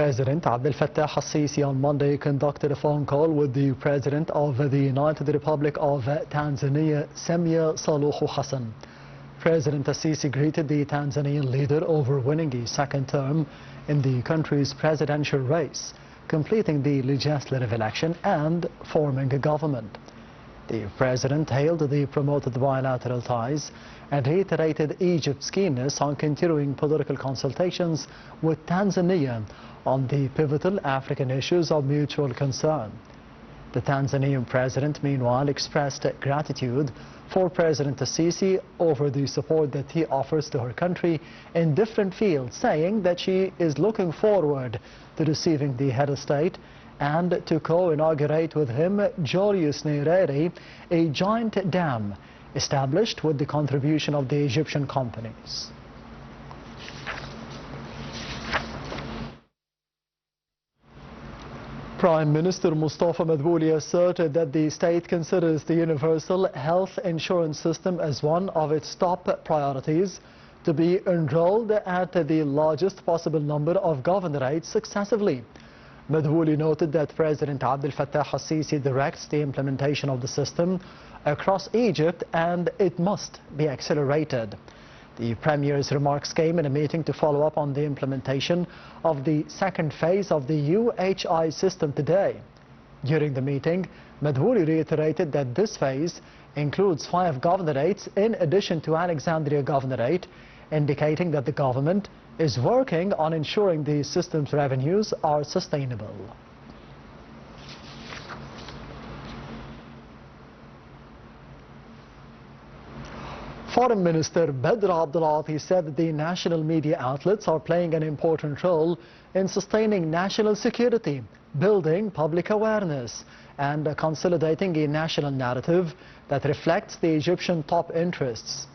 President Abdel Fattah al-Sisi on Monday conducted a phone call with the President of the United Republic of Tanzania, Samia Suluhu Hassan. President al-Sisi greeted the Tanzanian leader over winning a second term in the country's presidential race, completing the legislative election and forming a government. The President hailed the promoted bilateral ties and reiterated Egypt's keenness on continuing political consultations with Tanzania on the pivotal African issues of mutual concern. The Tanzanian President, meanwhile, expressed gratitude for President al-Sisi over the support that he offers to her country in different fields, saying that she is looking forward to receiving the head of state and to co-inaugurate with him Julius Nyerere, a giant dam established with the contribution of the Egyptian companies. Prime Minister Mustafa Madbouli asserted that the state considers the universal health insurance system as one of its top priorities to be enrolled at the largest possible number of governorates successively. Madbouli noted that President Abdel Fattah al-Sisi directs the implementation of the system across Egypt and it must be accelerated. The Premier's remarks came in a meeting to follow up on the implementation of the second phase of the UHI system today. During the meeting, Madbouli reiterated that this phase includes 5 governorates in addition to Alexandria Governorate, indicating that the government is working on ensuring the system's revenues are sustainable. Foreign Minister Badr Abdulati said that the national media outlets are playing an important role in sustaining national security, building public awareness, and consolidating a national narrative that reflects the Egyptian top interests.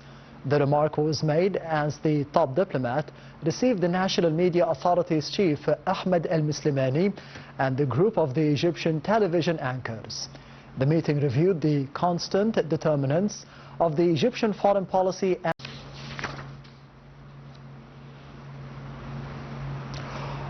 The remark was made as the top diplomat received the National Media Authority's chief Ahmed El-Mislimani and a group of the Egyptian television anchors. The meeting reviewed the constant determinants of the Egyptian foreign policy and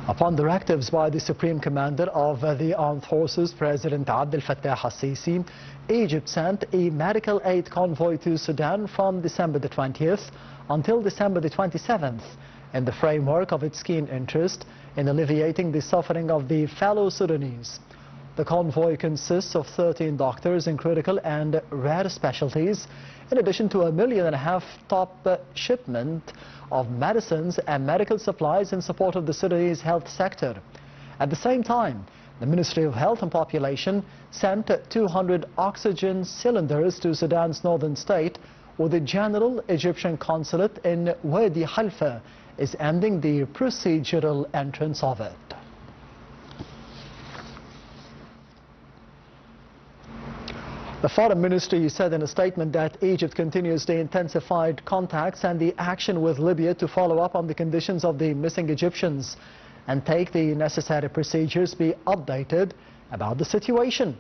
upon directives by the Supreme Commander of the Armed Forces, President Abdel Fattah al-Sisi, Egypt sent a medical aid convoy to Sudan from December the 20th until December the 27th in the framework of its keen interest in alleviating the suffering of the fellow Sudanese. The convoy consists of 13 doctors in critical and rare specialties, in addition to $1.5 million top shipment of medicines and medical supplies in support of the Sudanese health sector. At the same time, the Ministry of Health and Population sent 200 oxygen cylinders to Sudan's northern state, with the General Egyptian Consulate in Wadi Halfa is ending the procedural entrance of it. The Foreign Ministry said in a statement that Egypt continues the intensified contacts and the action with Libya to follow up on the conditions of the missing Egyptians and take the necessary procedures be updated about the situation.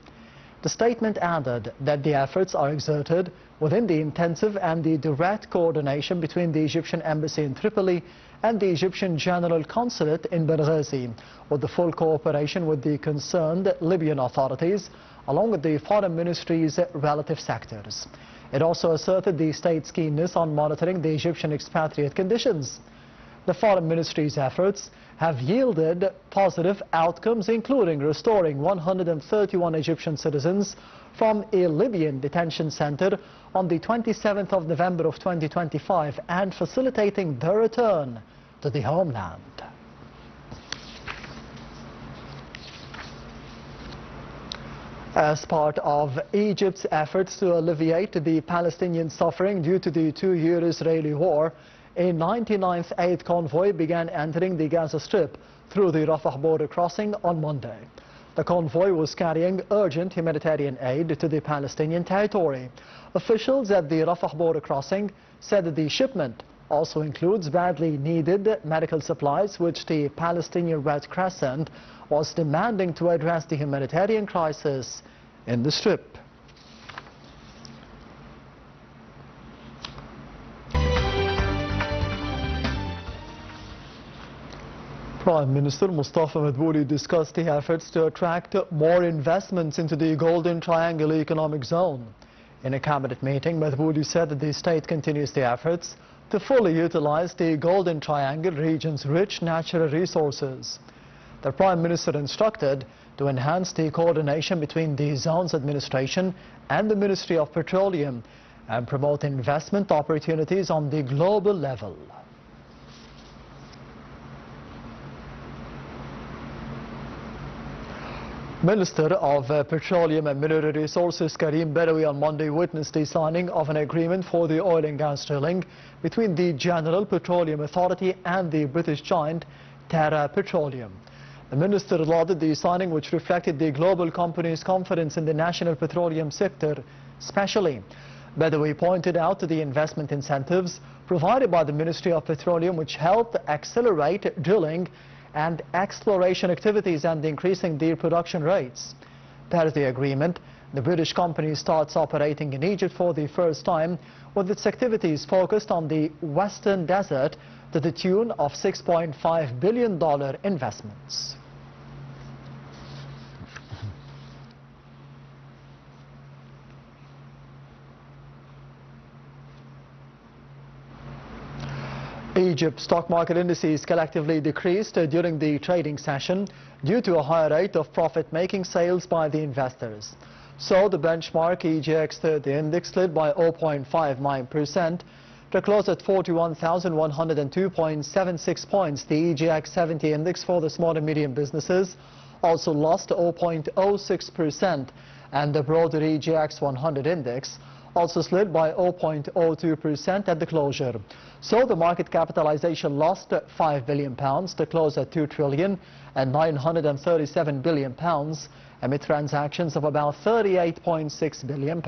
The statement added that the efforts are exerted within the intensive and the direct coordination between the Egyptian Embassy in Tripoli and the Egyptian General Consulate in Benghazi, with the full cooperation with the concerned Libyan authorities, along with the Foreign Ministry's relative sectors. It also asserted the state's keenness on monitoring the Egyptian expatriate conditions. The Foreign Ministry's efforts have yielded positive outcomes, including restoring 131 Egyptian citizens from a Libyan detention center on the 27th of November of 2025 and facilitating their return to the homeland. As part of Egypt's efforts to alleviate the Palestinian suffering due to the 2-year Israeli war, a 99th Aid convoy began entering the Gaza Strip through the Rafah border crossing on Monday. The convoy was carrying urgent humanitarian aid to the Palestinian territory. Officials at the Rafah border crossing said that the shipment also includes badly needed medical supplies, which the Palestinian Red Crescent was demanding to address the humanitarian crisis in the Strip. Prime Minister Mustafa Madbouli discussed the efforts to attract more investments into the Golden Triangle Economic Zone. In a cabinet meeting, Madbouli said that the state continues the efforts to fully utilize the Golden Triangle region's rich natural resources. The Prime Minister instructed to enhance the coordination between the zone's administration and the Ministry of Petroleum and promote investment opportunities on the global level. Minister of Petroleum and Mineral Resources Karim Badawi on Monday witnessed the signing of an agreement for the oil and gas drilling between the General Petroleum Authority and the British giant Terra Petroleum. The minister lauded the signing, which reflected the global company's confidence in the national petroleum sector, especially. Badawi pointed out to the investment incentives provided by the Ministry of Petroleum, which helped accelerate drilling and exploration activities and increasing their production rates. Per the agreement, the British company starts operating in Egypt for the first time, with its activities focused on the Western Desert to the tune of $6.5 billion investments. Egypt's stock market indices collectively decreased during the trading session due to a higher rate of profit-making sales by the investors. So the benchmark EGX 30 index slid by 0.59% to close at 41,102.76 points. The EGX 70 index for the small and medium businesses also lost 0.06%, and the broader EGX 100 index also slid by 0.02% at the closure. So the market capitalization lost £5 billion to close at £2,937 billion amid transactions of about £38.6 billion.